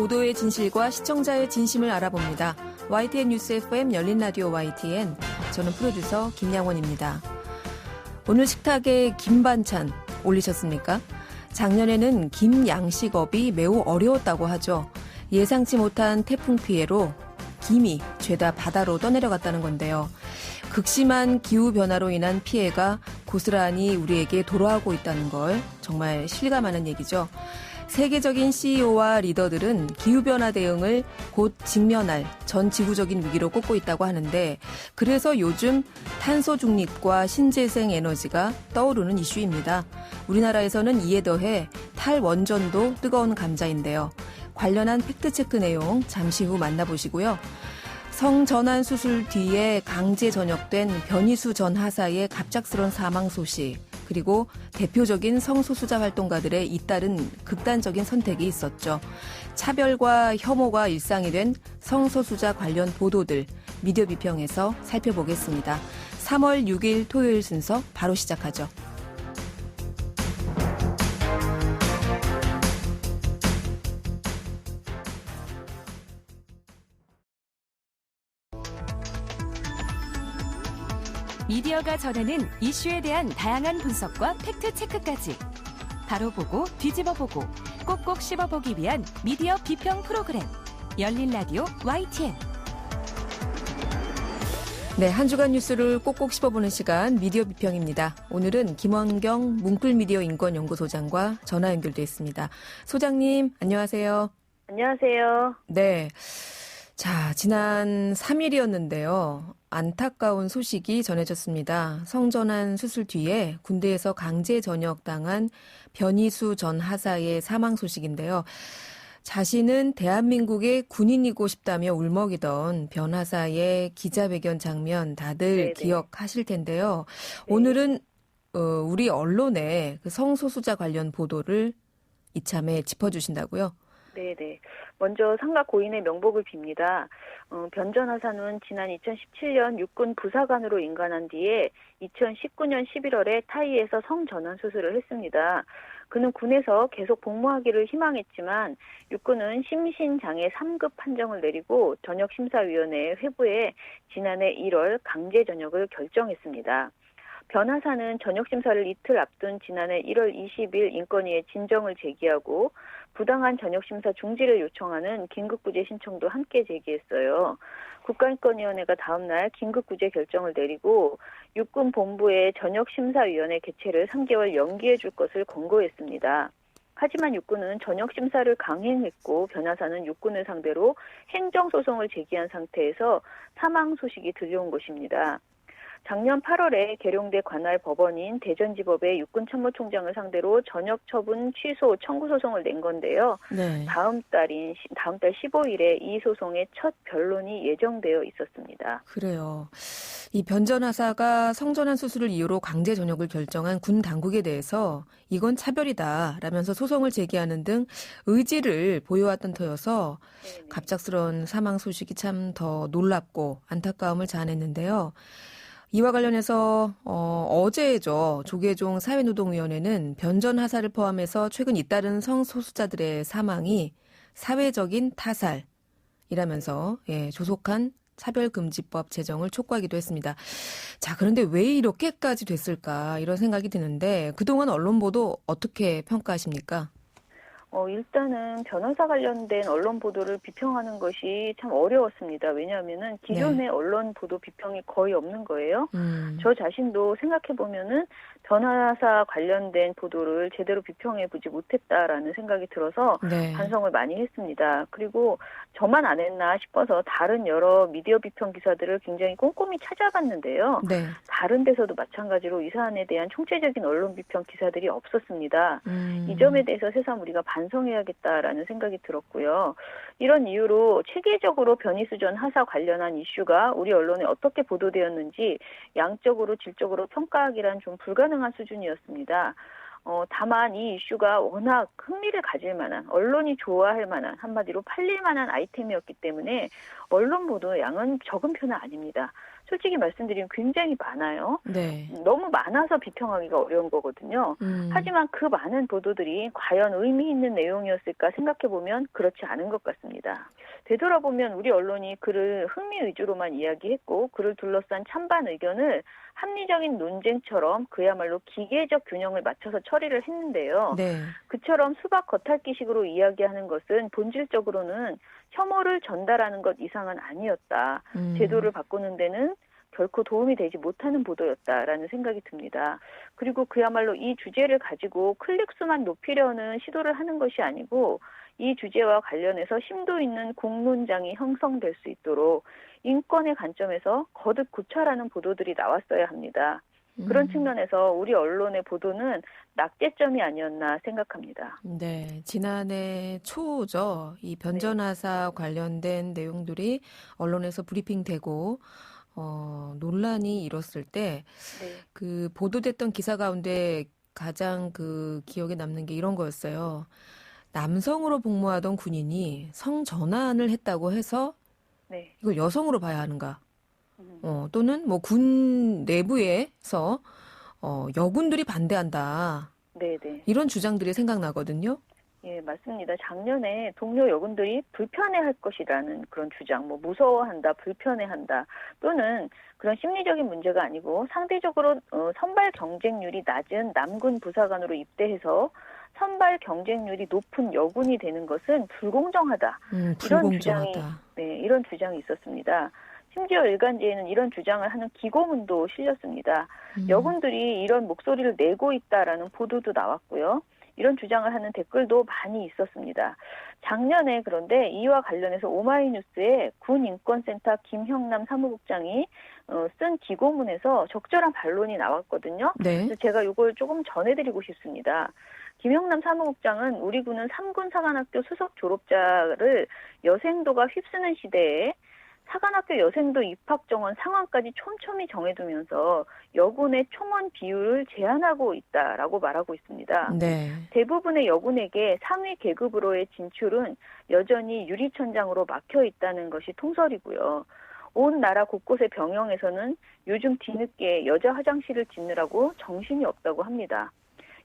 보도의 진실과 시청자의 진심을 알아봅니다. YTN 뉴스 FM 열린 라디오 YTN. 저는 프로듀서 김양원입니다. 오늘 식탁에 김 반찬 올리셨습니까? 작년에는 김 양식업이 매우 어려웠다고 하죠. 예상치 못한 태풍 피해로 김이 죄다 바다로 떠내려갔다는 건데요. 극심한 기후변화로 인한 피해가 고스란히 우리에게 돌아오고 있다는 걸 정말 실감하는 얘기죠. 세계적인 CEO와 리더들은 기후변화 대응을 곧 직면할 전 지구적인 위기로 꼽고 있다고 하는데, 그래서 요즘 탄소 중립과 신재생 에너지가 떠오르는 이슈입니다. 우리나라에서는 이에 더해 탈원전도 뜨거운 감자인데요. 관련한 팩트체크 내용 잠시 후 만나보시고요. 성전환 수술 뒤에 강제 전역된 변희수 전 하사의 갑작스런 사망 소식, 그리고 대표적인 성소수자 활동가들의 잇따른 극단적인 선택이 있었죠. 차별과 혐오가 일상이 된 성소수자 관련 보도들, 미디어 비평에서 살펴보겠습니다. 3월 6일 토요일 순서 바로 시작하죠. 미디어가 전하는 이슈에 대한 다양한 분석과 팩트체크까지 바로 보고 뒤집어 보고 꼭꼭 씹어보기 위한 미디어 비평 프로그램 열린 라디오 YTN. 네, 한 주간 뉴스를 꼭꼭 씹어보는 시간 미디어 비평입니다. 오늘은 김원경 뭉클미디어 인권연구소장과 전화 연결돼 있습니다. 소장님, 안녕하세요. 안녕하세요. 네. 자, 지난 3일이었는데요. 안타까운 소식이 전해졌습니다. 성전환 수술 뒤에 군대에서 강제 전역당한 변희수 전 하사의 사망 소식인데요. 자신은 대한민국의 군인이고 싶다며 울먹이던 변 하사의 기자회견 장면 다들 네네. 기억하실 텐데요. 네. 오늘은 우리 언론의 그 성소수자 관련 보도를 이참에 짚어주신다고요? 네네. 먼저 상가 고인의 명복을 빕니다. 변 전 하사는 지난 2017년 육군 부사관으로 임관한 뒤에 2019년 11월에 타이에서 성전환 수술을 했습니다. 그는 군에서 계속 복무하기를 희망했지만 육군은 심신장애 3급 판정을 내리고 전역심사위원회의 회부에 지난해 1월 강제 전역을 결정했습니다. 변 하사는 전역심사를 이틀 앞둔 지난해 1월 20일 인권위에 진정을 제기하고 부당한 전역심사 중지를 요청하는 긴급구제 신청도 함께 제기했어요. 국가인권위원회가 다음 날 긴급구제 결정을 내리고 육군 본부의 전역심사위원회 개최를 3개월 연기해 줄 것을 권고했습니다. 하지만 육군은 전역심사를 강행했고 변 하사는 육군을 상대로 행정소송을 제기한 상태에서 사망 소식이 들려온 것입니다. 작년 8월에 계룡대 관할 법원인 대전지법의 육군참모총장을 상대로 전역 처분 취소 청구 소송을 낸 건데요. 네. 다음 달 15일에 이 소송의 첫 변론이 예정되어 있었습니다. 그래요. 이 변 전 하사가 성전환 수술을 이유로 강제 전역을 결정한 군 당국에 대해서 이건 차별이다라면서 소송을 제기하는 등 의지를 보여왔던 터여서 네네. 갑작스러운 사망 소식이 참 더 놀랍고 안타까움을 자아냈는데요. 이와 관련해서 어제죠. 조계종 사회노동위원회는 변 전 하사를 포함해서 최근 잇따른 성소수자들의 사망이 사회적인 타살이라면서 조속한 차별금지법 제정을 촉구하기도 했습니다. 자, 그런데 왜 이렇게까지 됐을까 이런 생각이 드는데 그동안 언론 보도 어떻게 평가하십니까? 일단은 변호사 관련된 언론 보도를 비평하는 것이 참 어려웠습니다. 왜냐하면은 기존의 언론 보도 비평이 거의 없는 거예요. 저 자신도 생각해보면은 변호사 관련된 보도를 제대로 비평해보지 못했다라는 생각이 들어서 반성을 많이 했습니다. 그리고 저만 안 했나 싶어서 다른 여러 미디어 비평 기사들을 굉장히 꼼꼼히 찾아봤는데요. 네. 다른 데서도 마찬가지로 이 사안에 대한 총체적인 언론 비평 기사들이 없었습니다. 이 점에 대해서 새삼 우리가 반성해야겠다라는 생각이 들었고요. 이런 이유로 체계적으로 변희수 전 하사 관련한 이슈가 우리 언론에 어떻게 보도되었는지 양적으로 질적으로 평가하기란 좀 불가능한 수준이었습니다. 다만 이 이슈가 워낙 흥미를 가질 만한, 언론이 좋아할 만한, 한마디로 팔릴 만한 아이템이었기 때문에 언론 보도 양은 적은 편은 아닙니다. 솔직히 말씀드리면 굉장히 많아요. 네. 너무 많아서 비평하기가 어려운 거거든요. 하지만 그 많은 보도들이 과연 의미 있는 내용이었을까 생각해보면 그렇지 않은 것 같습니다. 되돌아보면 우리 언론이 그를 흥미 위주로만 이야기했고 그를 둘러싼 찬반 의견을 합리적인 논쟁처럼 그야말로 기계적 균형을 맞춰서 처리를 했는데요. 네. 그처럼 수박 겉핥기식으로 이야기하는 것은 본질적으로는 혐오를 전달하는 것 이상은 아니었다. 제도를 바꾸는 데는 결코 도움이 되지 못하는 보도였다라는 생각이 듭니다. 그리고 그야말로 이 주제를 가지고 클릭수만 높이려는 시도를 하는 것이 아니고 이 주제와 관련해서 심도 있는 공론장이 형성될 수 있도록 인권의 관점에서 거듭 고찰하는 보도들이 나왔어야 합니다. 그런 측면에서 우리 언론의 보도는 낙제점이 아니었나 생각합니다. 네, 지난해 초죠. 이 변전화사 관련된 내용들이 언론에서 브리핑되고 논란이 일었을 때 그 보도됐던 기사 가운데 가장 그 기억에 남는 게 이런 거였어요. 남성으로 복무하던 군인이 성전환을 했다고 해서 이걸 여성으로 봐야 하는가? 또는 뭐 군 내부에서 여군들이 반대한다. 이런 주장들이 생각나거든요. 예, 맞습니다. 작년에 동료 여군들이 불편해할 것이라는 그런 주장, 뭐 무서워한다, 불편해한다, 또는 그런 심리적인 문제가 아니고 상대적으로 선발 경쟁률이 낮은 남군 부사관으로 입대해서 선발 경쟁률이 높은 여군이 되는 것은 불공정하다. 이런 주장이 있었습니다. 심지어 일간지에는 이런 주장을 하는 기고문도 실렸습니다. 여군들이 이런 목소리를 내고 있다라는 보도도 나왔고요. 이런 주장을 하는 댓글도 많이 있었습니다. 작년에 그런데 이와 관련해서 오마이뉴스에 군인권센터 김형남 사무국장이 쓴 기고문에서 적절한 반론이 나왔거든요. 그래서 제가 이걸 조금 전해드리고 싶습니다. 김형남 사무국장은 우리 군은 3군 사관학교 수석 졸업자를 여생도가 휩쓰는 시대에 사관학교 여생도 입학 정원 상황까지 촘촘히 정해두면서 여군의 총원 비율을 제한하고 있다라고 말하고 있습니다. 대부분의 여군에게 상위 계급으로의 진출은 여전히 유리천장으로 막혀 있다는 것이 통설이고요. 온 나라 곳곳의 병영에서는 요즘 뒤늦게 여자 화장실을 짓느라고 정신이 없다고 합니다.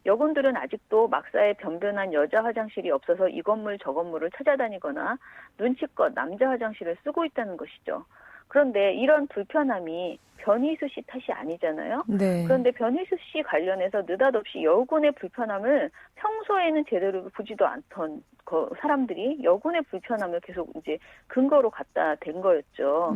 여군들은 아직도 막사에 변변한 여자 화장실이 없어서 이 건물 저 건물을 찾아다니거나 눈치껏 남자 화장실을 쓰고 있다는 것이죠. 그런데 이런 불편함이 변희수 씨 탓이 아니잖아요. 그런데 변희수 씨 관련해서 느닷없이 여군의 불편함을 평소에는 제대로 보지도 않던 사람들이 여군의 불편함을 계속 이제 근거로 갖다 댄 거였죠.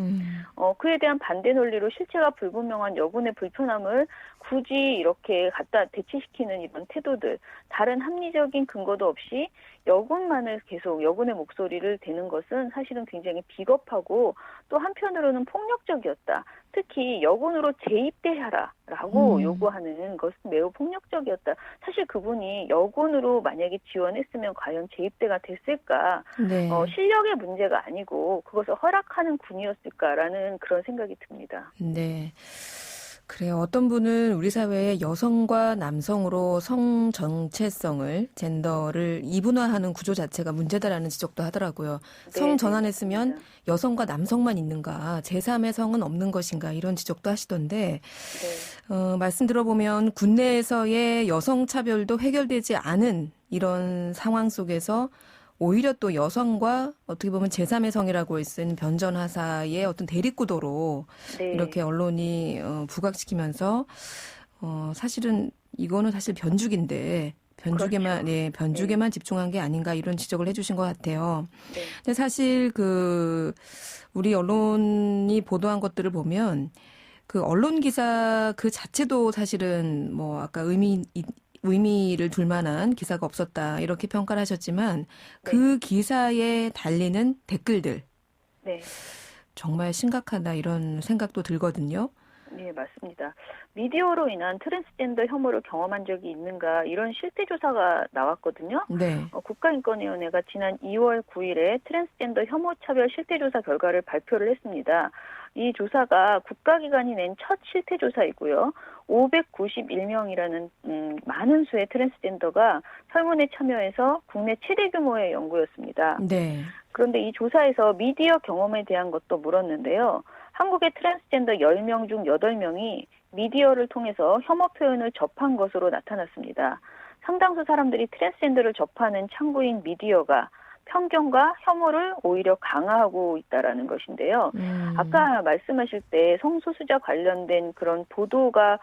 그에 대한 반대 논리로 실체가 불분명한 여군의 불편함을 굳이 이렇게 갖다 대치시키는 이런 태도들, 다른 합리적인 근거도 없이 여군만을 계속 여군의 목소리를 대는 것은 사실은 굉장히 비겁하고 또 한편으로는 폭력적이었다. 특히 여군으로 재입대하라라고 요구하는 것은 매우 폭력적이었다. 사실 그분이 여군으로 만약에 지원했으면 과연 재입대가 됐을까? 실력의 문제가 아니고 그것을 허락하는 군이었을까라는 그런 생각이 듭니다. 그래요. 어떤 분은 우리 사회에 여성과 남성으로 성 정체성을, 젠더를 이분화하는 구조 자체가 문제다라는 지적도 하더라고요. 성 전환했으면 여성과 남성만 있는가, 제3의 성은 없는 것인가 이런 지적도 하시던데 말씀 들어보면 군내에서의 여성 차별도 해결되지 않은 이런 상황 속에서 오히려 또 여성과 어떻게 보면 제3의 성이라고 쓴 변전화사의 어떤 대립구도로 이렇게 언론이 부각시키면서 사실은 이거는 사실 변죽인데 변죽에만 집중한 게 아닌가 이런 지적을 해주신 것 같아요. 근데 사실 우리 언론이 보도한 것들을 보면 그 언론 기사 그 자체도 사실은 뭐 아까 의미를 둘 만한 기사가 없었다 이렇게 평가를 하셨지만 그 기사에 달리는 댓글들 정말 심각하다 이런 생각도 들거든요. 네, 맞습니다. 미디어로 인한 트랜스젠더 혐오를 경험한 적이 있는가 이런 실태조사가 나왔거든요. 국가인권위원회가 지난 2월 9일에 트랜스젠더 혐오 차별 실태조사 결과를 발표를 했습니다. 이 조사가 국가기관이 낸 첫 실태조사이고요. 591명이라는 많은 수의 트랜스젠더가 설문에 참여해서 국내 최대 규모의 연구였습니다. 그런데 이 조사에서 미디어 경험에 대한 것도 물었는데요. 한국의 트랜스젠더 10명 중 8명이 미디어를 통해서 혐오 표현을 접한 것으로 나타났습니다. 상당수 사람들이 트랜스젠더를 접하는 창구인 미디어가 편견과 혐오를 오히려 강화하고 있다라는 것인데요. 아까 말씀하실 때 성소수자 관련된 그런 보도보다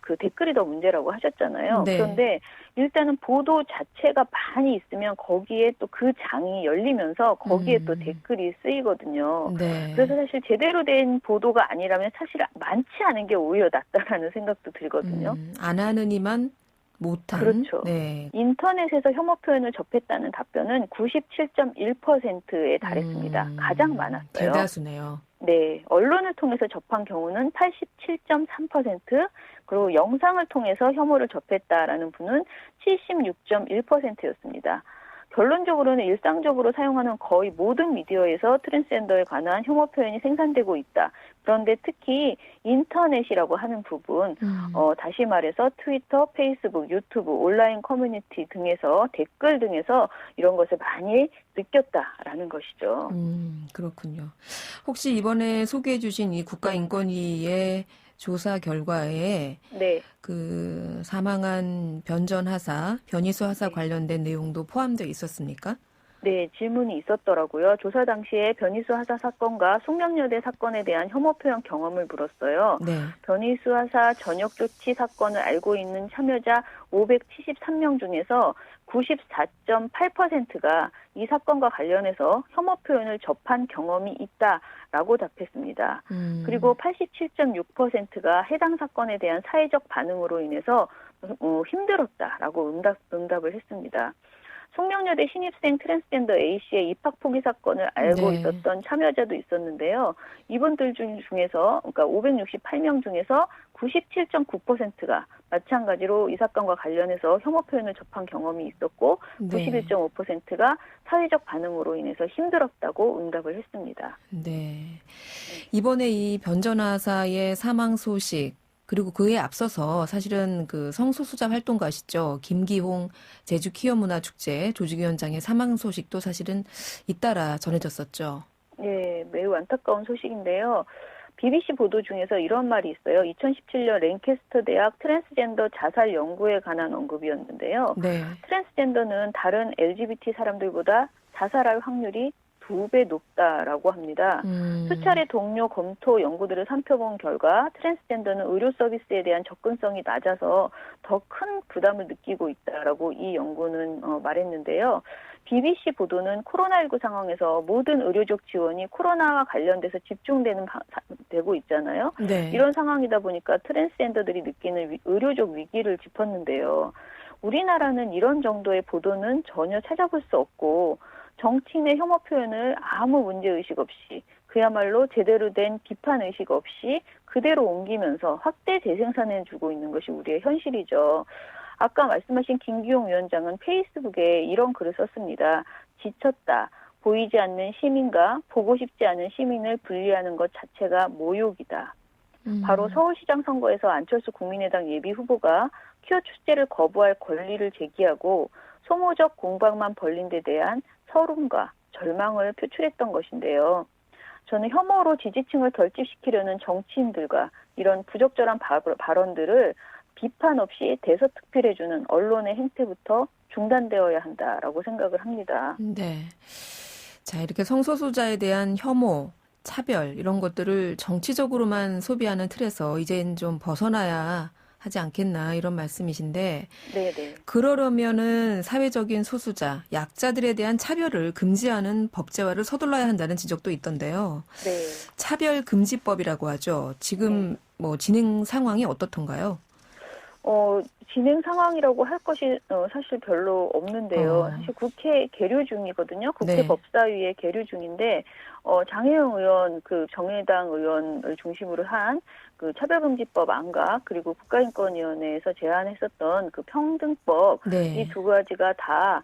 그 댓글이 더 문제라고 하셨잖아요. 네. 그런데 일단은 보도 자체가 많이 있으면 거기에 또 그 장이 열리면서 거기에 또 댓글이 쓰이거든요. 네. 그래서 사실 제대로 된 보도가 아니라면 사실 많지 않은 게 오히려 낫다라는 생각도 들거든요. 안 하는 이만 못한. 그렇죠. 네. 인터넷에서 혐오 표현을 접했다는 답변은 97.1%에 달했습니다. 가장 많았어요. 대다수네요. 네, 언론을 통해서 접한 경우는 87.3%, 그리고 영상을 통해서 혐오를 접했다라는 분은 76.1%였습니다. 결론적으로는 일상적으로 사용하는 거의 모든 미디어에서 트랜스젠더에 관한 혐오 표현이 생산되고 있다. 그런데 특히 인터넷이라고 하는 부분, 다시 말해서 트위터, 페이스북, 유튜브, 온라인 커뮤니티 등에서 댓글 등에서 이런 것을 많이 느꼈다라는 것이죠. 그렇군요. 혹시 이번에 소개해 주신 이 국가인권위의 조사 결과에 네. 그 사망한 변희수 하사 네. 관련된 내용도 포함되어 있었습니까? 네, 질문이 있었더라고요. 조사 당시에 변희수 하사 사건과 숙명여대 사건에 대한 혐오 표현 경험을 물었어요. 네. 변희수 하사 전역 조치 사건을 알고 있는 참여자 573명 중에서 94.8%가 이 사건과 관련해서 혐오 표현을 접한 경험이 있다라고 답했습니다. 그리고 87.6%가 해당 사건에 대한 사회적 반응으로 인해서 힘들었다라고 응답을 했습니다. 숙명여대 신입생 트랜스젠더 A씨의 입학 포기 사건을 알고 네. 있었던 참여자도 있었는데요. 이분들 중에서, 그러니까 568명 중에서 97.9%가 마찬가지로 이 사건과 관련해서 혐오 표현을 접한 경험이 있었고, 네. 91.5%가 사회적 반응으로 인해서 힘들었다고 응답을 했습니다. 네. 이번에 이 변전하사의 사망 소식, 그리고 그에 앞서서 사실은 그 성소수자 활동가시죠. 김기홍 제주 퀴어문화축제 조직위원장의 사망 소식도 사실은 잇따라 전해졌었죠. 네, 매우 안타까운 소식인데요. BBC 보도 중에서 이런 말이 있어요. 2017년 랭캐스터 대학 트랜스젠더 자살 연구에 관한 언급이었는데요. 네. 트랜스젠더는 다른 LGBT 사람들보다 자살할 확률이 2배 높다라고 합니다. 수차례 동료 검토 연구들을 살펴본 결과 트랜스젠더는 의료 서비스에 대한 접근성이 낮아서 더 큰 부담을 느끼고 있다라고 이 연구는 말했는데요. BBC 보도는 코로나19 상황에서 모든 의료적 지원이 코로나와 관련돼서 되고 있잖아요. 네. 이런 상황이다 보니까 트랜스젠더들이 느끼는 의료적 위기를 짚었는데요. 우리나라는 이런 정도의 보도는 전혀 찾아볼 수 없고 정치인의 혐오 표현을 아무 문제의식 없이 그야말로 제대로 된 비판의식 없이 그대로 옮기면서 확대 재생산해주고 있는 것이 우리의 현실이죠. 아까 말씀하신 김기용 위원장은 페이스북에 이런 글을 썼습니다. 지쳤다. 보이지 않는 시민과 보고 싶지 않은 시민을 분리하는 것 자체가 모욕이다. 바로 서울시장 선거에서 안철수 국민의당 예비후보가 퀴어 축제를 거부할 권리를 제기하고 소모적 공방만 벌린 데 대한 서름과 절망을 표출했던 것인데요. 저는 혐오로 지지층을 결집시키려는 정치인들과 이런 부적절한 발언들을 비판 없이 대서특필해주는 언론의 행태부터 중단되어야 한다라고 생각을 합니다. 네. 자, 이렇게 성소수자에 대한 혐오, 차별 이런 것들을 정치적으로만 소비하는 틀에서 이제는 좀 벗어나야 하지 않겠나 이런 말씀이신데 네네. 그러려면은 사회적인 소수자, 약자들에 대한 차별을 금지하는 법제화를 서둘러야 한다는 지적도 있던데요. 네. 차별금지법이라고 하죠. 지금 뭐 진행 상황이 어떻던가요? 진행 상황이라고 할 것이 사실 별로 없는데요. 사실 국회 계류 중이거든요. 국회 네. 법사위에 계류 중인데 장혜영 의원, 그 정의당 의원을 중심으로 한 그 차별금지법 안과 그리고 국가인권위원회에서 제안했었던 그 평등법 네. 이 두 가지가 다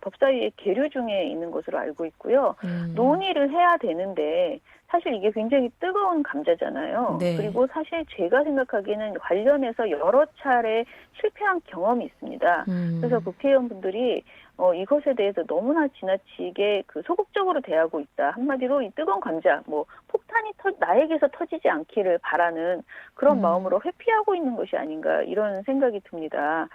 법사위에 계류 중에 있는 것으로 알고 있고요. 논의를 해야 되는데 사실 이게 굉장히 뜨거운 감자잖아요. 네. 그리고 사실 제가 생각하기에는 관련해서 여러 차례 실패한 경험이 있습니다. 그래서 국회의원분들이 이것에 대해서 너무나 지나치게 소극적으로 대하고 있다. 한마디로 이 뜨거운 감자, 폭탄이 나에게서 터지지 않기를 바라는 그런 마음으로 회피하고 있는 것이 아닌가 이런 생각이 듭니다.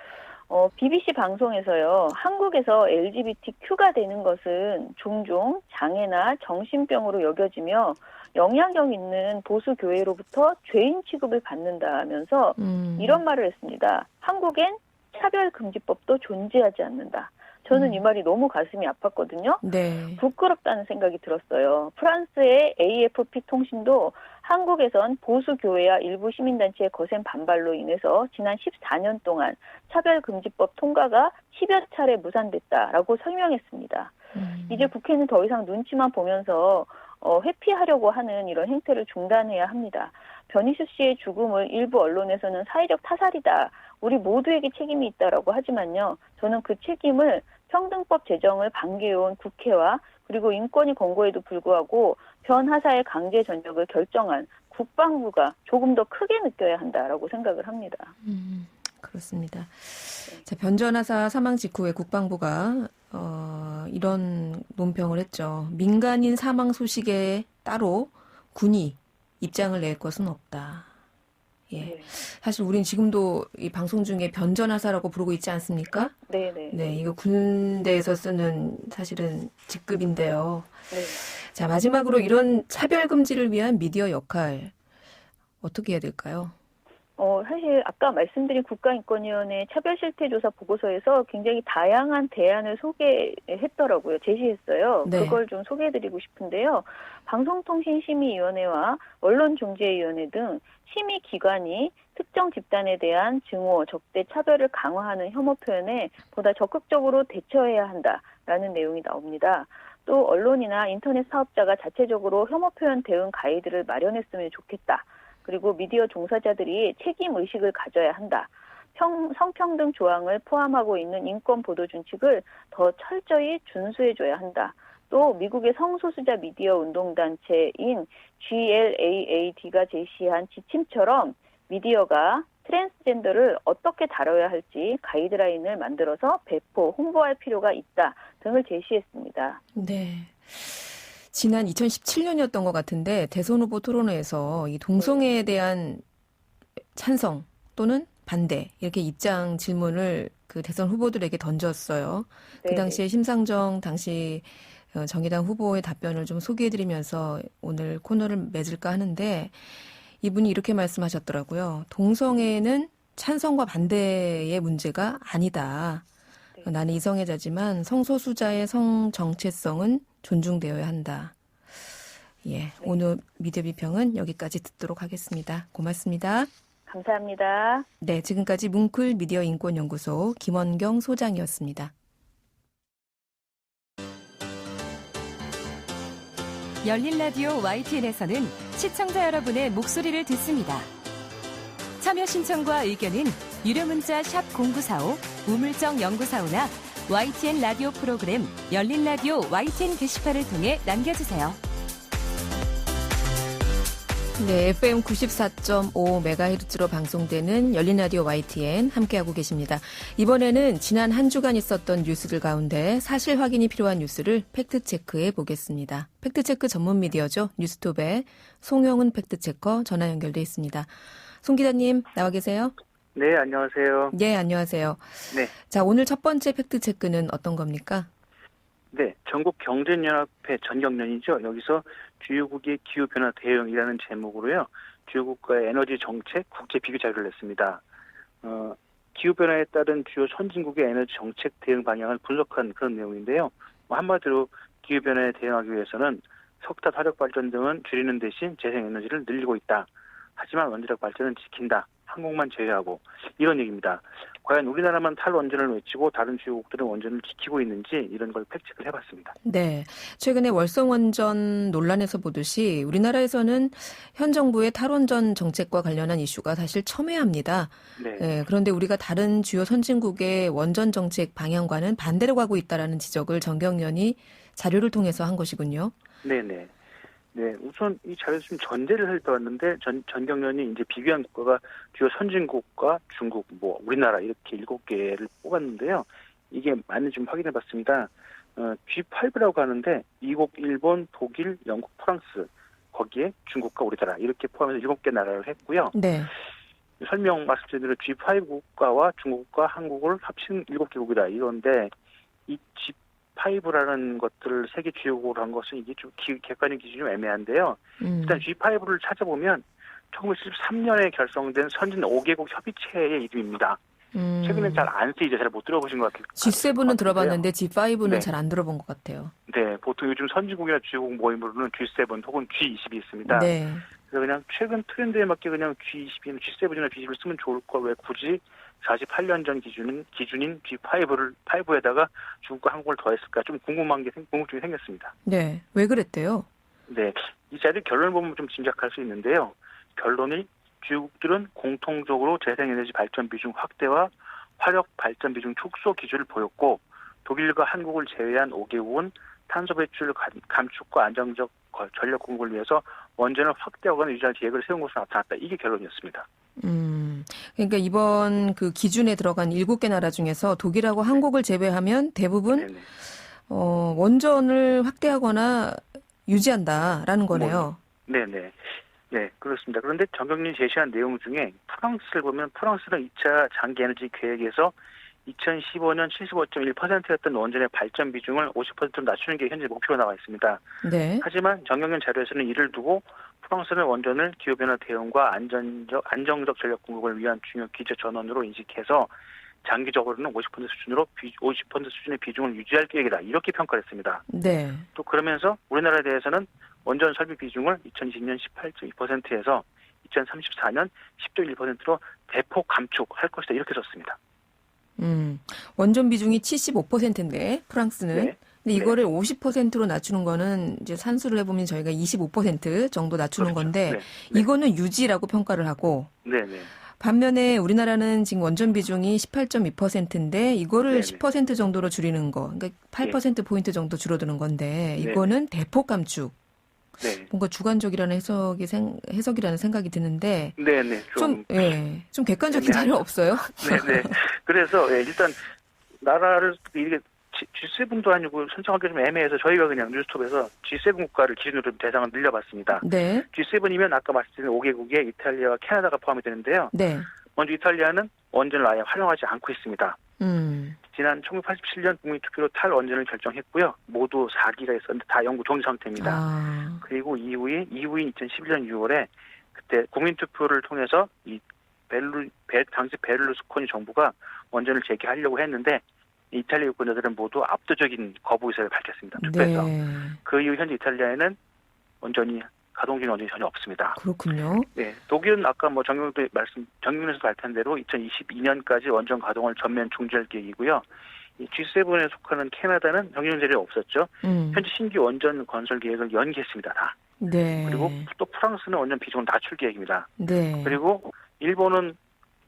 BBC 방송에서요, 한국에서 LGBTQ가 되는 것은 종종 장애나 정신병으로 여겨지며 영향력 있는 보수 교회로부터 죄인 취급을 받는다면서 이런 말을 했습니다. 한국엔 차별금지법도 존재하지 않는다. 저는 이 말이 너무 가슴이 아팠거든요. 네. 부끄럽다는 생각이 들었어요. 프랑스의 AFP 통신도 한국에선 보수교회와 일부 시민단체의 거센 반발로 인해서 지난 14년 동안 차별금지법 통과가 10여 차례 무산됐다라고 설명했습니다. 이제 국회는 더 이상 눈치만 보면서 회피하려고 하는 이런 행태를 중단해야 합니다. 변희수 씨의 죽음을 일부 언론에서는 사회적 타살이다. 우리 모두에게 책임이 있다라고 하지만요. 저는 그 책임을 평등법 제정을 반기해온 국회와 그리고 인권위 권고에도 불구하고 변하사의 강제 전역을 결정한 국방부가 조금 더 크게 느껴야 한다라고 생각을 합니다. 그렇습니다. 자, 변전하사 사망 직후에 국방부가 이런 논평을 했죠. 민간인 사망 소식에 따로 군이 입장을 낼 것은 없다. 예. 네. 사실 우린 지금도 이 방송 중에 변전하사라고 부르고 있지 않습니까? 네네. 네, 이거 군대에서 쓰는 사실은 직급인데요. 네. 자, 마지막으로 이런 차별금지를 위한 미디어 역할 어떻게 해야 될까요? 사실 아까 말씀드린 국가인권위원회 차별실태조사 보고서에서 굉장히 다양한 대안을 소개했더라고요. 제시했어요. 네. 그걸 좀 소개해드리고 싶은데요. 방송통신심의위원회와 언론중재위원회 등 심의기관이 특정 집단에 대한 증오, 적대, 차별을 강화하는 혐오 표현에 보다 적극적으로 대처해야 한다라는 내용이 나옵니다. 또 언론이나 인터넷 사업자가 자체적으로 혐오 표현 대응 가이드를 마련했으면 좋겠다. 그리고 미디어 종사자들이 책임의식을 가져야 한다. 성평등 조항을 포함하고 있는 인권 보도 준칙을 더 철저히 준수해줘야 한다. 또 미국의 성소수자 미디어 운동단체인 GLAAD가 제시한 지침처럼 미디어가 트랜스젠더를 어떻게 다뤄야 할지 가이드라인을 만들어서 배포, 홍보할 필요가 있다 등을 제시했습니다. 네. 지난 2017년이었던 것 같은데 대선 후보 토론회에서 이 동성애에 대한 찬성 또는 반대 이렇게 입장 질문을 그 대선 후보들에게 던졌어요. 그 당시에 심상정 당시 정의당 후보의 답변을 좀 소개해드리면서 오늘 코너를 맺을까 하는데 이분이 이렇게 말씀하셨더라고요. 동성애는 찬성과 반대의 문제가 아니다. 나는 이성애자지만 성소수자의 성 정체성은 존중되어야 한다. 예, 오늘 미디어 비평은 여기까지 듣도록 하겠습니다. 고맙습니다. 감사합니다. 네, 지금까지 뭉클 미디어 인권연구소 김원경 소장이었습니다. 열린 라디오 YTN에서는 시청자 여러분의 목소리를 듣습니다. 참여 신청과 의견은 유료 문자 샵 0945, 우물정 0945나 YTN 라디오 프로그램 열린 라디오 YTN 게시판을 통해 남겨주세요. 네, FM 94.5MHz로 방송되는 열린 라디오 YTN 함께하고 계십니다. 이번에는 지난 한 주간 있었던 뉴스들 가운데 사실 확인이 필요한 뉴스를 팩트체크해 보겠습니다. 팩트체크 전문 미디어죠. 뉴스톱의 송영은 팩트체커 전화 연결돼 있습니다. 송 기자님 나와 계세요? 네, 안녕하세요. 네, 안녕하세요. 네. 자, 오늘 첫 번째 팩트체크는 어떤 겁니까? 네, 전국경제연합회 전경련이죠. 여기서 주요국의 기후변화 대응이라는 제목으로요. 주요국가의 에너지 정책 국제 비교 자료를 냈습니다. 기후변화에 따른 주요 선진국의 에너지 정책 대응 방향을 분석한 그런 내용인데요. 한마디로 기후변화에 대응하기 위해서는 석탄 화력 발전 등은 줄이는 대신 재생에너지를 늘리고 있다. 하지만 원자력 발전은 지킨다. 한국만 제외하고 이런 얘기입니다. 과연 우리나라만 탈원전을 외치고 다른 주요국들은 원전을 지키고 있는지 이런 걸 팩트체크를 해봤습니다. 네. 최근에 월성원전 논란에서 보듯이 우리나라에서는 현 정부의 탈원전 정책과 관련한 이슈가 사실 첨예합니다. 네. 네, 그런데 우리가 다른 주요 선진국의 원전 정책 방향과는 반대로 가고 있다라는 지적을 정경련이 자료를 통해서 한 것이군요. 네네. 네, 우선 이 자료에서 좀 전제를 살펴봤는데 전경련이 이제 비교한 국가가 주요 선진국과 중국, 뭐 우리나라 이렇게 7개를 뽑았는데요. 이게 맞는지 좀 확인해봤습니다. G5라고 하는데 미국, 일본, 독일, 영국, 프랑스 거기에 중국과 우리나라 이렇게 포함해서 7개 나라를 했고요. 네. 설명 말씀드린 대로 G5 국가와 중국과 한국을 합친 7개국이다 이건데 이 G5라는 것들을 세계 주요국으로 한 것은 이게 좀 객관적 기준이 좀 애매한데요. 일단 G5를 찾아보면 1973년에 결성된 선진 5개국 협의체의 이름입니다. 최근엔 잘 안 쓰이죠. 잘 못 들어보신 것 같아요. G7은 들어봤는데 G5는 네. 잘 안 들어본 것 같아요. 네, 보통 요즘 선진국이나 주요국 모임으로는 G7 혹은 G20이 있습니다. 네. 그래서 그냥 최근 트렌드에 맞게 그냥 G20이나 G7이나 G20을 쓰면 좋을 걸 왜 굳이 48년 전 기준인 G5에다가 중국과 한국을 더했을까 좀 궁금증이 생겼습니다. 네. 왜 그랬대요? 네, 이 자리 결론을 보면 좀 짐작할 수 있는데요. 결론이 주요국들은 공통적으로 재생에너지 발전 비중 확대와 화력 발전 비중 축소 기조를 보였고 독일과 한국을 제외한 5개국은 탄소 배출 감축과 안정적 전력 공급을 위해서 원전을 확대하거나 유지할 계획을 세운 것으로 나타났다. 이게 결론이었습니다. 그러니까 이번 그 기준에 들어간 7개 나라 중에서 독일하고 한국을 제외하면 대부분 원전을 확대하거나 유지한다라는 거네요. 네네. 네, 그렇습니다. 그런데 정경련이 제시한 내용 중에 프랑스를 보면 프랑스는 2차 장기 에너지 계획에서 2015년 75.1%였던 원전의 발전 비중을 50%로 낮추는 게 현재 목표로 나와 있습니다. 네. 하지만 정경련 자료에서는 이를 두고 프랑스는 원전을 기후변화 대응과 안정적 전력 공급을 위한 중요 기조 전원으로 인식해서 장기적으로는 50% 수준의 비중을 유지할 계획이다. 이렇게 평가를 했습니다. 네. 또 그러면서 우리나라에 대해서는 원전 설비 비중을 2020년 18.2%에서 2034년 10.1%로 대폭 감축할 것이다. 이렇게 썼습니다. 원전 비중이 75%인데 프랑스는. 네. 근데 이거를 50%로 낮추는 거는 이제 산수를 해보면 저희가 25% 정도 낮추는 그렇죠. 건데 네. 이거는 유지라고 평가를 하고 네네. 반면에 우리나라는 지금 원전 비중이 18.2%인데 이거를 네네. 10% 정도로 줄이는 거, 그러니까 8%포인트 정도 줄어드는 건데 이거는 대폭 감축. 네. 뭔가 주관적이라는 해석이라는 생각이 드는데 네네. 좀 객관적인 자료 없어요? 네네. 그래서 일단 나라를 이게 G7도 아니고 선정하기 좀 애매해서 저희가 그냥 뉴스톱에서 G7 국가를 기준으로 대상을 늘려봤습니다. 네. G7이면 아까 말씀드린 5개국에 이탈리아와 캐나다가 포함이 되는데요. 네. 먼저 이탈리아는 원전을 아예 활용하지 않고 있습니다. 지난 1987년 국민투표로 탈원전을 결정했고요. 모두 4기가 있었는데 다 영구 정지 상태입니다. 그리고 이후인 2011년 6월에 그때 국민투표를 통해서 이 당시 베를루스코니 정부가 원전을 재개하려고 했는데 이탈리아 유권자들은 모두 압도적인 거부 의사를 밝혔습니다. 투표에서. 네. 그 이후 현재 이탈리아에는 가동 중인 원전이 전혀 없습니다. 그렇군요. 네, 독일은 아까 정경련에서 발표한 대로 2022년까지 원전 가동을 전면 중지할 계획이고요. 이 G7에 속하는 캐나다는 정경련 자리가 없었죠. 현재 신규 원전 건설 계획을 연기했습니다. 다. 네. 그리고 또 프랑스는 원전 비중을 낮출 계획입니다. 네. 그리고 일본은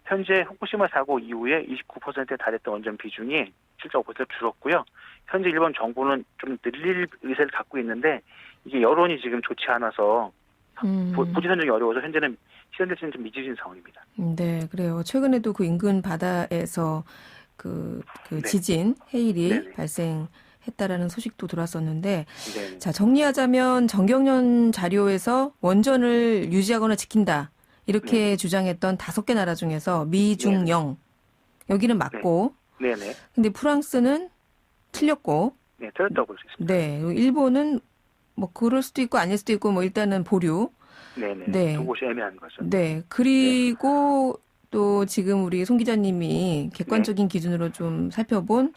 현재 후쿠시마 사고 이후에 29%에 달했던 원전 비중이 7.5% 줄었고요. 현재 일본 정부는 좀 늘릴 의사를 갖고 있는데 이게 여론이 지금 좋지 않아서 부지 선정이 어려워서 현재는 시전되지는 좀 미지진 상황입니다. 네, 그래요. 최근에도 그 인근 바다에서 그 네. 지진, 해일이 네네. 발생했다라는 소식도 들었었는데 네. 자, 정리하자면 정경련 자료에서 원전을 유지하거나 지킨다. 이렇게 주장했던 5개 나라 중에서 미, 중, 영. 여기는 맞고. 네네. 근데 프랑스는 틀렸고. 네, 틀렸다고 볼 수 있습니다. 네. 일본은 뭐 그럴 수도 있고 아닐 수도 있고 뭐 일단은 보류. 네네. 네. 두 곳이 애매한 거죠. 네. 그리고 또 지금 우리 송 기자님이 객관적인 기준으로 좀 살펴본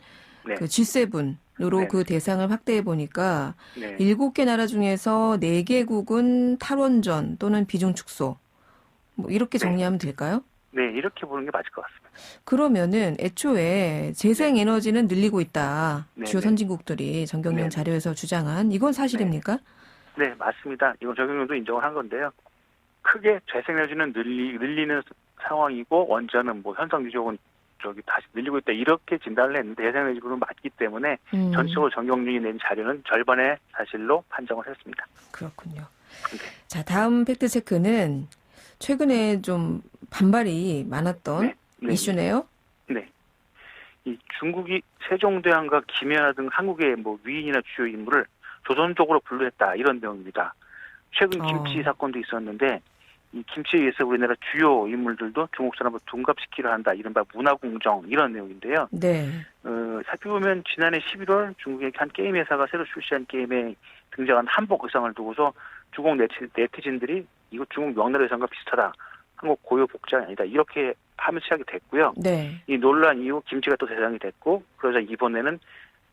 네. 그 G7으로 네. 그 대상을 확대해 보니까 네. 7개 나라 중에서 4개국은 탈원전 또는 비중 축소. 뭐 이렇게 정리하면 될까요? 네, 이렇게 보는 게 맞을 것 같습니다. 그러면은 애초에 재생에너지는 늘리고 있다. 네, 주요 네. 선진국들이 정경련 네, 네. 자료에서 주장한 이건 사실입니까? 네, 맞습니다. 이건 정경련도 인정을 한 건데요. 크게 재생에너지는 늘리는 상황이고 원전은 뭐 현상 유지력은 다시 늘리고 있다 이렇게 진단을 했는데 재생에너지는 맞기 때문에 전체적으로 정경련이 낸 자료는 절반의 사실로 판정을 했습니다. 그렇군요. 네. 자, 다음 팩트 체크는 최근에 좀 반발이 많았던 네. 이슈네요. 네. 이 중국이 세종대왕과 김연아 등 한국의 뭐 위인이나 주요 인물을 조선족으로 분류했다 이런 내용입니다. 최근 김치 사건도 있었는데 이 김치에 의해서 우리나라 주요 인물들도 중국 사람을 둔갑시키려 한다 이른바 문화공정 이런 내용인데요. 네. 살펴보면 지난해 11월 중국의 한 게임 회사가 새로 출시한 게임에 등장한 한복 의상을 두고서 중국 네티즌들이 이거 중국 명나라 의상과 비슷하다. 한국 고유 복장이 아니다. 이렇게 하면 시작이 됐고요. 네. 이 논란 이후 김치가 또 대상이 됐고 그러자 이번에는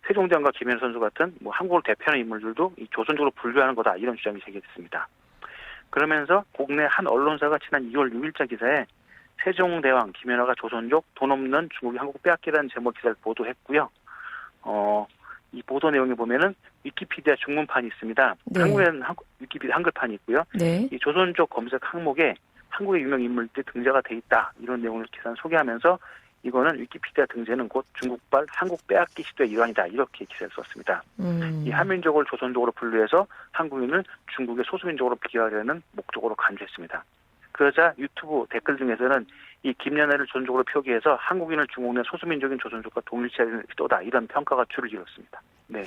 세종대왕과 김연아 선수 같은 뭐 한국을 대표하는 인물들도 이 조선족으로 분류하는 거다 이런 주장이 제기됐습니다. 그러면서 국내 한 언론사가 지난 2월 6일자 기사에 세종대왕 김연아가 조선족 돈 없는 중국이 한국 빼앗기라는 제목 기사를 보도했고요. 이 보도 내용에 보면은 위키피디아 중문판이 있습니다. 네. 한국에는 위키피디아 한글판이 있고요. 네. 이 조선족 검색 항목에 한국의 유명 인물들이 등재가 돼 있다 이런 내용을 기사는 소개하면서 이거는 위키피디아 등재는 곧 중국발 한국 빼앗기 시도의 일환이다 이렇게 기사를 썼습니다. 이 한민족을 조선족으로 분류해서 한국인을 중국의 소수민족으로 비교하려는 목적으로 간주했습니다. 그러자 유튜브 댓글 중에서는 이 김연아를 조선족으로 표기해서 한국인을 중국 내 소수민족인 조선족과 동일시하는 시도다 이런 평가가 줄을 이뤘습니다. 네.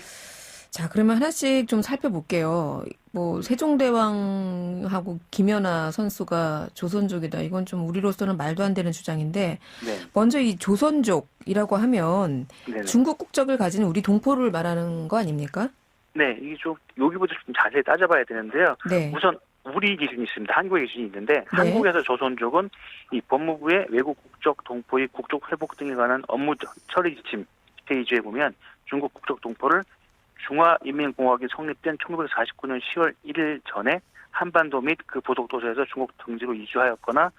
자, 그러면 하나씩 좀 살펴볼게요. 뭐 세종대왕하고 김연아 선수가 조선족이다. 이건 좀 우리로서는 말도 안 되는 주장인데 네. 먼저 이 조선족이라고 하면 네네. 중국 국적을 가진 우리 동포를 말하는 거 아닙니까? 네, 이게 좀 여기부터 좀 자세히 따져봐야 되는데요. 네. 우선 우리 기준이 있습니다. 한국의 기준이 있는데 한국에서 조선족은 이 법무부의 외국 국적 동포의 국적 회복 등에 관한 업무 처리 지침 페이지에 보면 중국 국적 동포를 중화인민공화국이 성립된 1949년 10월 1일 전에 한반도 및 그 부속 도서에서 중국 등지로 이주하였거나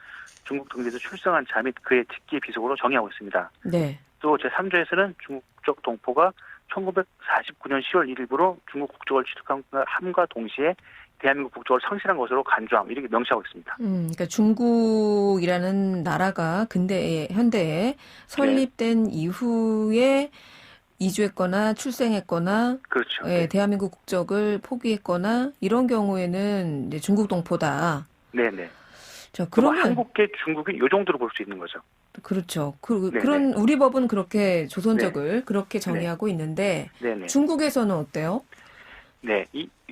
중국 등지에서 출생한 자 및 그의 직계 비속어로 정의하고 있습니다. 네. 또 제3조에서는 중국 국적 동포가 1949년 10월 1일부로 중국 국적을 취득함과 동시에 대한민국 국적을 상실한 것으로 간주함 이렇게 명시하고 있습니다. 그러니까 중국이라는 나라가 현대에 설립된 이후에 이주했거나 출생했거나 그렇죠. 예, 네. 대한민국 국적을 포기했거나 이런 경우에는 이제 중국 동포다. 네네. 자, 그러면 한국계 중국인 이 정도로 볼 수 있는 거죠. 그렇죠. 네네. 그런 우리 법은 그렇게 조선족을 그렇게 정의하고 있는데 네네. 중국에서는 어때요? 네,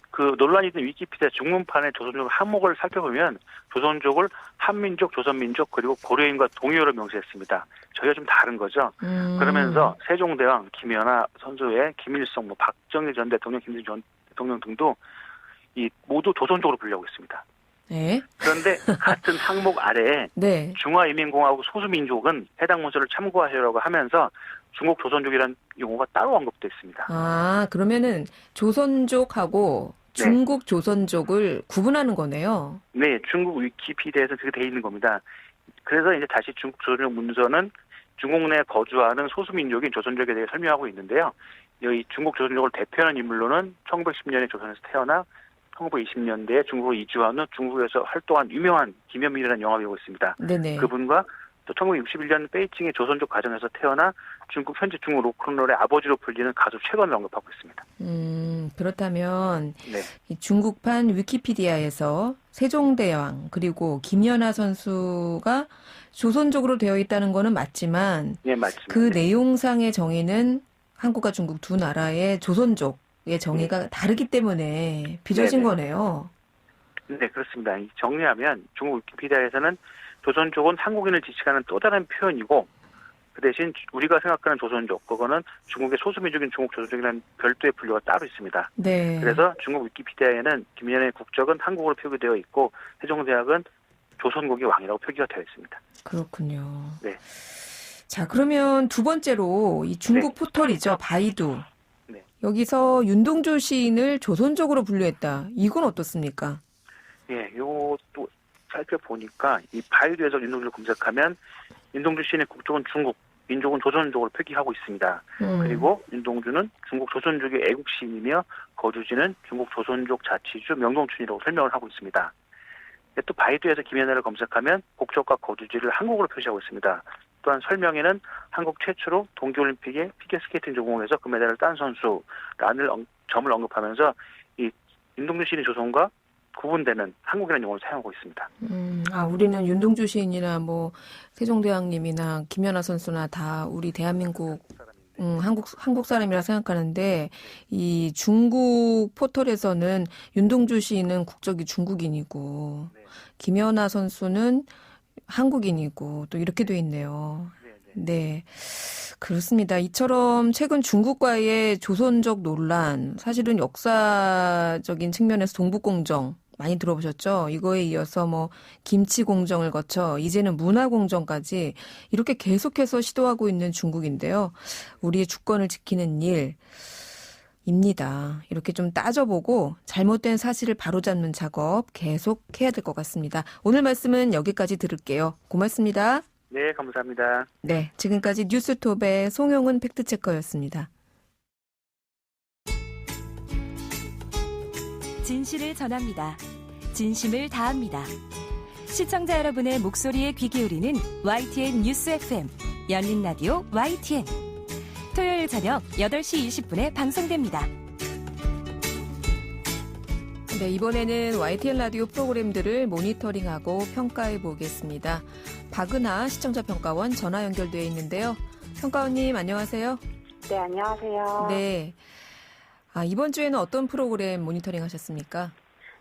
그 논란이 있는 위키피디아 중문판의 조선족 항목을 살펴보면 조선족을 한민족, 조선민족 그리고 고려인과 동요로 명시했습니다. 저희가 좀 다른 거죠. 그러면서 세종대왕, 김연아 선수의 김일성, 뭐 박정희 전 대통령, 김대중 전 대통령 등도 이 모두 조선족으로 분류하고 있습니다. 네. 그런데 같은 항목 아래에 네. 중화인민공화국 소수민족은 해당 문서를 참고하시라고 하면서 중국 조선족이라는 용어가 따로 언급되어 있습니다. 아, 그러면은 조선족하고 중국 조선족을 구분하는 거네요. 네, 중국 위키피디아에서 그렇게 돼 있는 겁니다. 그래서 이제 다시 중국 조선족 문서는 중국 내에 거주하는 소수민족인 조선족에 대해 설명하고 있는데요. 여기 중국 조선족을 대표하는 인물로는 1910년에 조선에서 태어나 1920년대에 중국으로 이주한 후 중국에서 활동한 유명한 김현민이라는 영화배우가 있습니다. 네네. 그분과 또 1961년 베이징의 조선족 가정에서 태어나 중국 현지 중국 로큰롤의 아버지로 불리는 가수 최건을 언급하고 있습니다. 그렇다면 네. 이 중국판 위키피디아에서 세종대왕 그리고 김연아 선수가 조선족으로 되어 있다는 거는 맞지만 네, 맞습니다. 그 내용상의 정의는 한국과 중국 두 나라의 조선족의 정의가 다르기 때문에 빚어진 거네요. 네, 그렇습니다. 정리하면 중국 위키피디아에서는 조선족은 한국인을 지칭하는 또 다른 표현이고 그 대신 우리가 생각하는 조선족, 그거는 중국의 소수민족인 중국 조선족이라는 별도의 분류가 따로 있습니다. 네. 그래서 중국 위키피디아에는 김연아의 국적은 한국으로 표기되어 있고 세종대왕은 조선국의 왕이라고 표기가 되어 있습니다. 그렇군요. 네. 자, 그러면 두 번째로 이 중국 포털이죠. 바이두. 네. 여기서 윤동주 시인을 조선족으로 분류했다. 이건 어떻습니까? 예, 요것도 살펴보니까 이 바이두에서 윤동주를 검색하면 윤동주 시인의 국적은 중국, 민족은 조선족으로 표기하고 있습니다. 그리고 윤동주는 중국 조선족의 애국 시인이며 거주지는 중국 조선족 자치주 명동춘이라고 설명을 하고 있습니다. 또 바이두에서 김연아를 검색하면 국적과 거주지를 한국으로 표시하고 있습니다. 또한 설명에는 한국 최초로 동계올림픽의 피겨스케이팅 종목에서 금메달을 딴 선수라는 점을 언급하면서 이 윤동주 시인의 조선과 구분되는 한국이라는 용어를 사용하고 있습니다. 우리는 윤동주 시인이나 뭐 세종대왕님이나 김연아 선수나 다 우리 대한민국 한국 사람이라 생각하는데 이 중국 포털에서는 윤동주 시인은 국적이 중국인이고 김연아 선수는 한국인이고 또 이렇게 돼 있네요. 네. 그렇습니다. 이처럼 최근 중국과의 조선족 논란, 사실은 역사적인 측면에서 동북공정 많이 들어보셨죠? 이거에 이어서 뭐 김치공정을 거쳐 이제는 문화공정까지 이렇게 계속해서 시도하고 있는 중국인데요. 우리의 주권을 지키는 일입니다. 이렇게 좀 따져보고 잘못된 사실을 바로잡는 작업 계속 해야 될 것 같습니다. 오늘 말씀은 여기까지 들을게요. 고맙습니다. 네, 감사합니다. 네, 지금까지 뉴스톱의 송영은 팩트체커였습니다. 진실을 전합니다. 진심을 다합니다. 시청자 여러분의 목소리에 귀 기울이는 YTN 뉴스 FM 열린 라디오 YTN. 토요일 저녁 8시 20분에 방송됩니다. 네, 이번에는 YTN 라디오 프로그램들을 모니터링하고 평가해 보겠습니다. 박은하 시청자평가원 전화 연결되어 있는데요. 평가원님 안녕하세요. 네, 안녕하세요. 네. 이번 주에는 어떤 프로그램 모니터링 하셨습니까?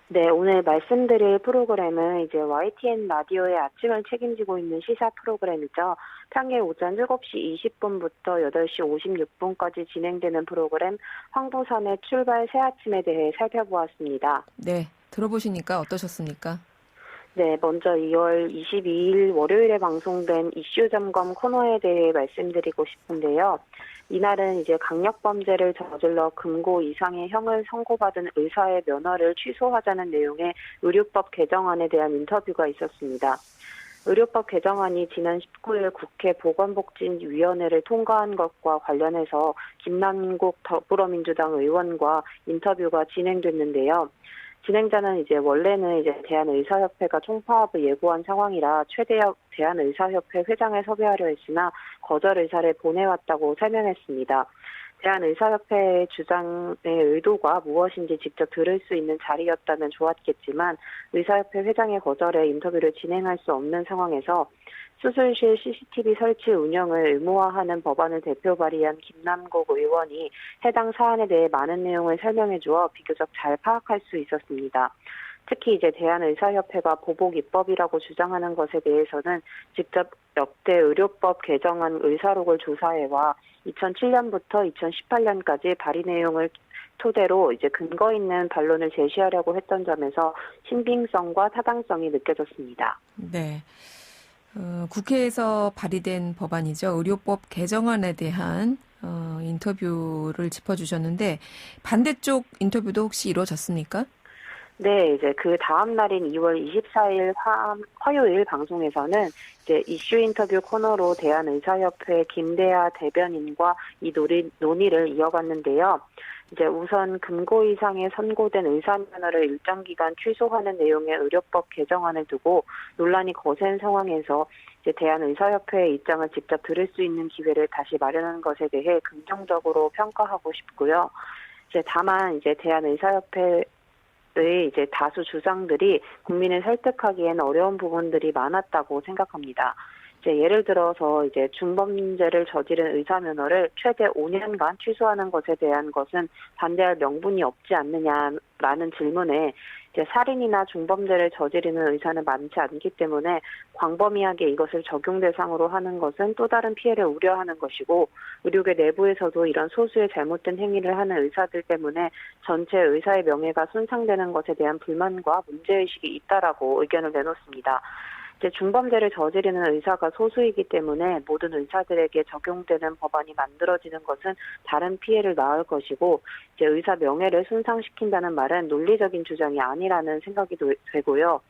네, 오늘 말씀드릴 프로그램은 이제 YTN 라디오의 아침을 책임지고 있는 시사 프로그램이죠. 평일 오전 7시 20분부터 8시 56분까지 진행되는 프로그램 황보선의 출발 새아침에 대해 살펴보았습니다. 네, 들어보시니까 어떠셨습니까? 네, 먼저 2월 22일 월요일에 방송된 이슈 점검 코너에 대해 말씀드리고 싶은데요. 이날은 이제 강력범죄를 저질러 금고 이상의 형을 선고받은 의사의 면허를 취소하자는 내용의 의료법 개정안에 대한 인터뷰가 있었습니다. 의료법 개정안이 지난 19일 국회 보건복지위원회를 통과한 것과 관련해서 김남국 더불어민주당 의원과 인터뷰가 진행됐는데요. 진행자는 이제 원래는 이제 대한의사협회가 총파업을 예고한 상황이라 최대혁 대한의사협회 회장을 섭외하려 했으나 거절 의사를 보내왔다고 설명했습니다. 대한의사협회의 주장의 의도가 무엇인지 직접 들을 수 있는 자리였다면 좋았겠지만 의사협회 회장의 거절에 인터뷰를 진행할 수 없는 상황에서 수술실 CCTV 설치 운영을 의무화하는 법안을 대표 발의한 김남국 의원이 해당 사안에 대해 많은 내용을 설명해 주어 비교적 잘 파악할 수 있었습니다. 특히 이제 대한의사협회가 보복 입법이라고 주장하는 것에 대해서는 직접 역대 의료법 개정안 의사록을 조사해와 2007년부터 2018년까지 발의 내용을 토대로 이제 근거 있는 반론을 제시하려고 했던 점에서 신빙성과 타당성이 느껴졌습니다. 네. 국회에서 발의된 법안이죠. 의료법 개정안에 대한 인터뷰를 짚어주셨는데 반대쪽 인터뷰도 혹시 이루어졌습니까? 네, 이제 그 다음 날인 2월 24일 화요일 방송에서는 이제 이슈 인터뷰 코너로 대한의사협회 김대하 대변인과 이 논의를 이어갔는데요. 이제 우선 금고 이상의 선고된 의사 면허를 일정 기간 취소하는 내용의 의료법 개정안을 두고 논란이 거센 상황에서 이제 대한의사협회의 입장을 직접 들을 수 있는 기회를 다시 마련한 것에 대해 긍정적으로 평가하고 싶고요. 이제 다만 이제 대한의사협회의 이제 다수 주장들이 국민을 설득하기엔 어려운 부분들이 많았다고 생각합니다. 이제 예를 들어서 이제 중범죄를 저지른 의사 면허를 최대 5년간 취소하는 것에 대한 것은 반대할 명분이 없지 않느냐라는 질문에 이제 살인이나 중범죄를 저지르는 의사는 많지 않기 때문에 광범위하게 이것을 적용 대상으로 하는 것은 또 다른 피해를 우려하는 것이고 의료계 내부에서도 이런 소수의 잘못된 행위를 하는 의사들 때문에 전체 의사의 명예가 손상되는 것에 대한 불만과 문제의식이 있다라고 의견을 내놓습니다. 이제 중범죄를 저지르는 의사가 소수이기 때문에 모든 의사들에게 적용되는 법안이 만들어지는 것은 다른 피해를 낳을 것이고 이제 의사 명예를 손상시킨다는 말은 논리적인 주장이 아니라는 생각이 되고요.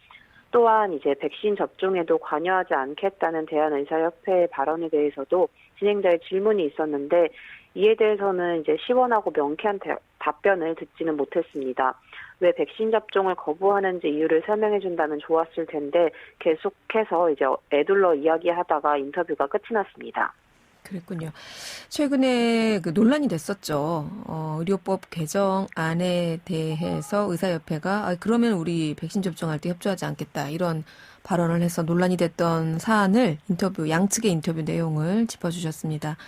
또한 이제 백신 접종에도 관여하지 않겠다는 대한의사협회의 발언에 대해서도 진행자의 질문이 있었는데 이에 대해서는 이제 시원하고 명쾌한 답변을 듣지는 못했습니다. 왜 백신 접종을 거부하는지 이유를 설명해 준다면 좋았을 텐데 계속해서 이제 애둘러 이야기하다가 인터뷰가 끝이 났습니다. 그랬군요. 최근에 그 논란이 됐었죠. 의료법 개정안에 대해서 의사협회가 그러면 우리 백신 접종할 때 협조하지 않겠다 이런 발언을 해서 논란이 됐던 사안을 양측의 인터뷰 내용을 짚어주셨습니다.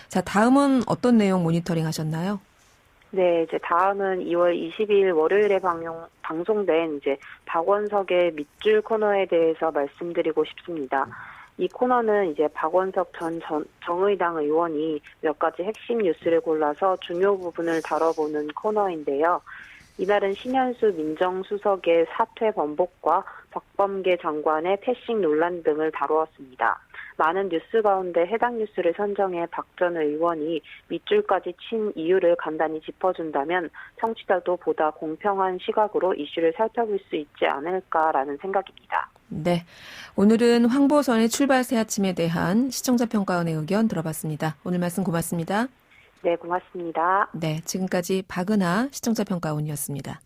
자, 다음은 어떤 내용 모니터링 하셨나요? 네, 이제 다음은 2월 22일 월요일에 방송된 이제 박원석의 밑줄 코너에 대해서 말씀드리고 싶습니다. 이 코너는 이제 박원석 전 정의당 의원이 몇 가지 핵심 뉴스를 골라서 중요 부분을 다뤄보는 코너인데요. 이날은 신현수 민정수석의 사퇴 번복과 박범계 장관의 패싱 논란 등을 다루었습니다. 많은 뉴스 가운데 해당 뉴스를 선정해 박 전 의원이 밑줄까지 친 이유를 간단히 짚어준다면 청취자도 보다 공평한 시각으로 이슈를 살펴볼 수 있지 않을까라는 생각입니다. 네, 오늘은 황보선의 출발 새 아침에 대한 시청자 평가원의 의견 들어봤습니다. 오늘 말씀 고맙습니다. 네, 고맙습니다. 네, 지금까지 박은하 시청자 평가원이었습니다.